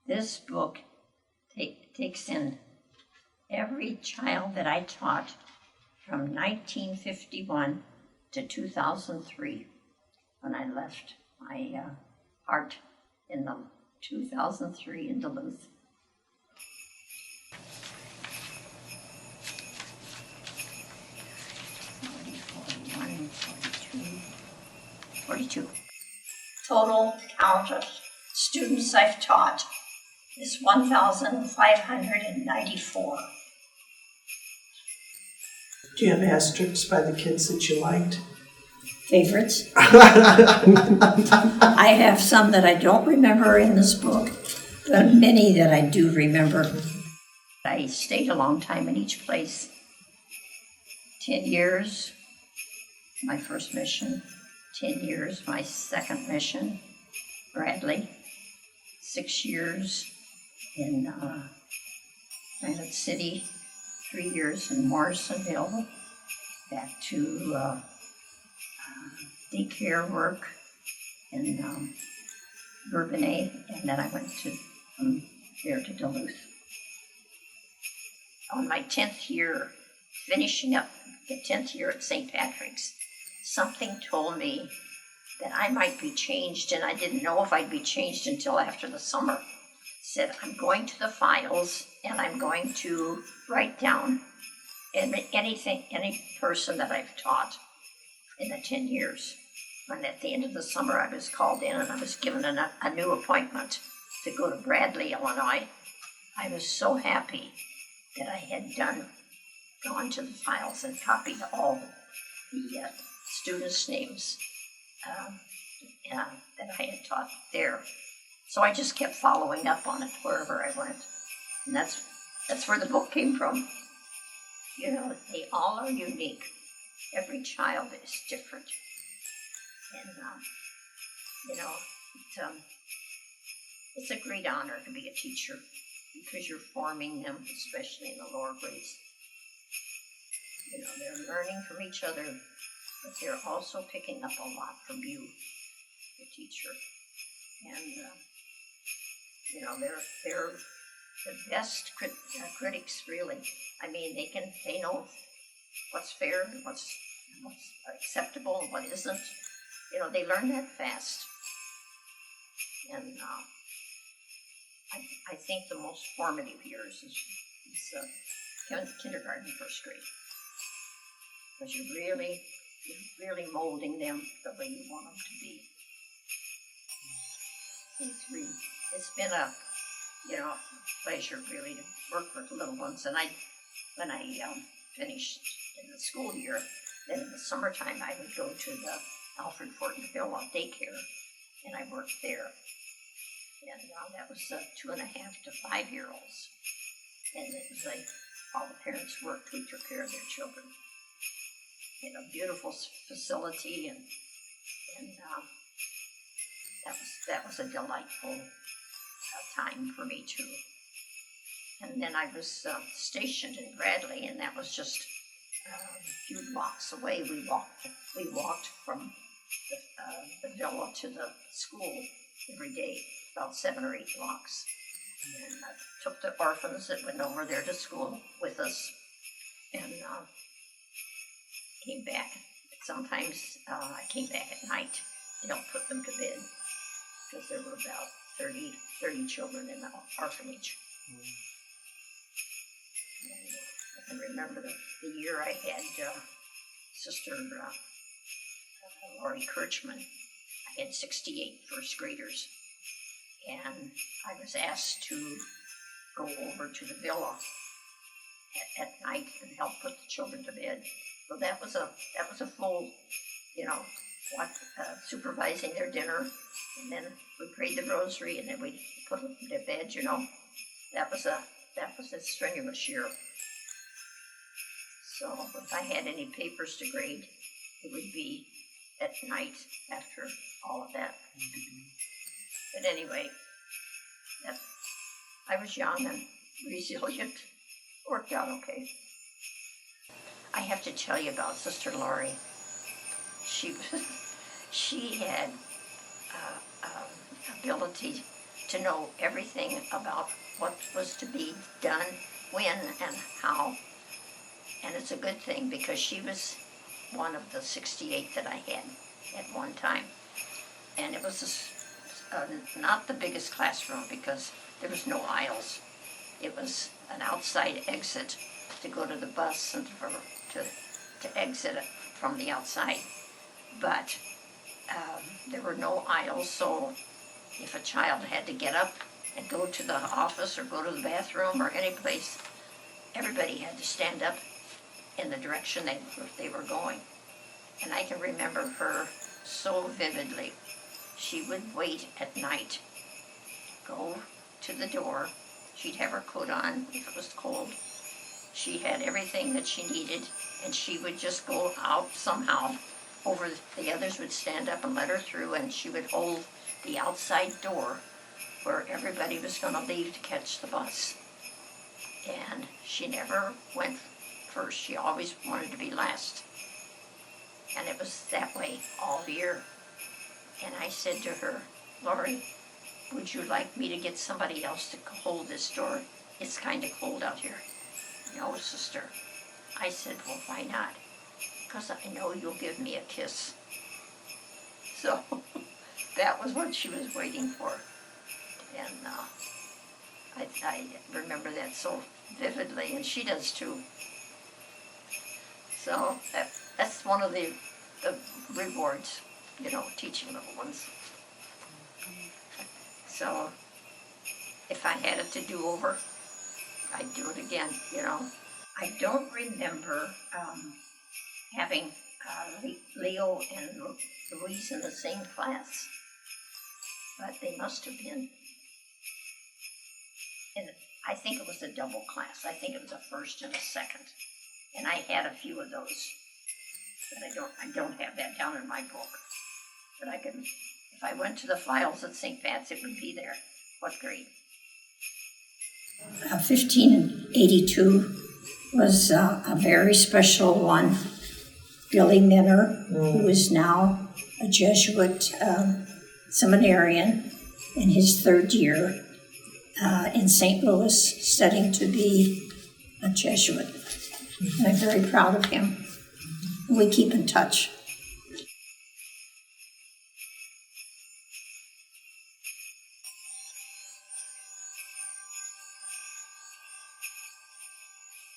This book takes in every child that I taught from 1951 to 2003, when I left my art in the 2003 in Duluth. 41, 42. Total count of students I've taught is 1,594. Do you have asterisks by the kids that you liked? Favorites? I have some that I don't remember in this book, but many that I do remember. I stayed a long time in each place. 10 years, my first mission. 10 years, my second mission, Bradley. 6 years in Granite City. 3 years in Morrisonville. Back to daycare work in Bourbonnais, and then I went from there to Duluth. On my 10th year, finishing up the 10th year at St. Patrick's, something told me that I might be changed, and I didn't know if I'd be changed until after the summer. Said, I'm going to the files, and I'm going to write down any person that I've taught in the 10 years. And at the end of the summer, I was called in and I was given a new appointment to go to Bradley, Illinois. I was so happy that I had gone to the files and copied all the students' names that I had taught there. So I just kept following up on it wherever I went. And that's where the book came from. You know, they all are unique. Every child is different. And, you know, it's a great honor to be a teacher because you're forming them, especially in the lower grades. You know, they're learning from each other, but they're also picking up a lot from you, the teacher. And, you know, they're the best critics, really. I mean, they know what's fair and what's acceptable and what isn't. You know, they learn that fast. And I think the most formative years is kindergarten, first grade. Because you're really molding them the way you want them to be. It's been a pleasure really to work with little ones. And when I finished in the school year, then in the summertime I would go to the Alfred Fortenville daycare, and I worked there. And that was 2.5 to 5 year olds. And it was like all the parents worked, we took care of their children. In a beautiful facility, and that was a delightful time for me too. And then I was stationed in Bradley, and that was just a few blocks away. We walked from the villa to the school every day, about 7 or 8 blocks. And I took the orphans that went over there to school with us, and came back. Sometimes I came back at night to help put them to bed, because there were about 30 children in the orphanage. And I can remember the year I had Sister Lori Kirchman. I had 68 first graders, and I was asked to go over to the villa at night and help put the children to bed. So that was a full, supervising their dinner, and then we prayed the rosary, and then we put them to bed. That was a strenuous year. So if I had any papers to grade, it would be at night after all of that. But anyway, I was young and resilient. Worked out okay. I have to tell you about Sister Lori. She had ability to know everything about what was to be done, when, and how. And it's a good thing because she was one of the 68 that I had at one time. And it was not the biggest classroom because there was no aisles. It was an outside exit to go to the bus and to exit from the outside. But there were no aisles, so if a child had to get up and go to the office or go to the bathroom or any place, everybody had to stand up in the direction they were going. And I can remember her so vividly. She would wait at night, go to the door. She'd have her coat on if it was cold. She had everything that she needed, and she would just go out somehow. The others would stand up and let her through, and she would hold the outside door where everybody was going to leave to catch the bus. And she never went first. She always wanted to be last. And it was that way all year. And I said to her, Lori, would you like me to get somebody else to hold this door? It's kind of cold out here. No, sister. I said, well, why not? Because I know you'll give me a kiss. So that was what she was waiting for. And I remember that so vividly, and she does too. So that's one of the rewards, teaching little ones. So if I had it to do over, I'd do it again, I don't remember having Leo and Louise in the same class, but they must have been. I think it was a double class. I think it was a first and a second, and I had a few of those. But I don't have that down in my book. But I can, if I went to the files at St. Pat's, it would be there. What grade? 1582 was a very special one. Billy Minner, who is now a Jesuit seminarian in his third year in St. Louis, studying to be a Jesuit. And I'm very proud of him. We keep in touch.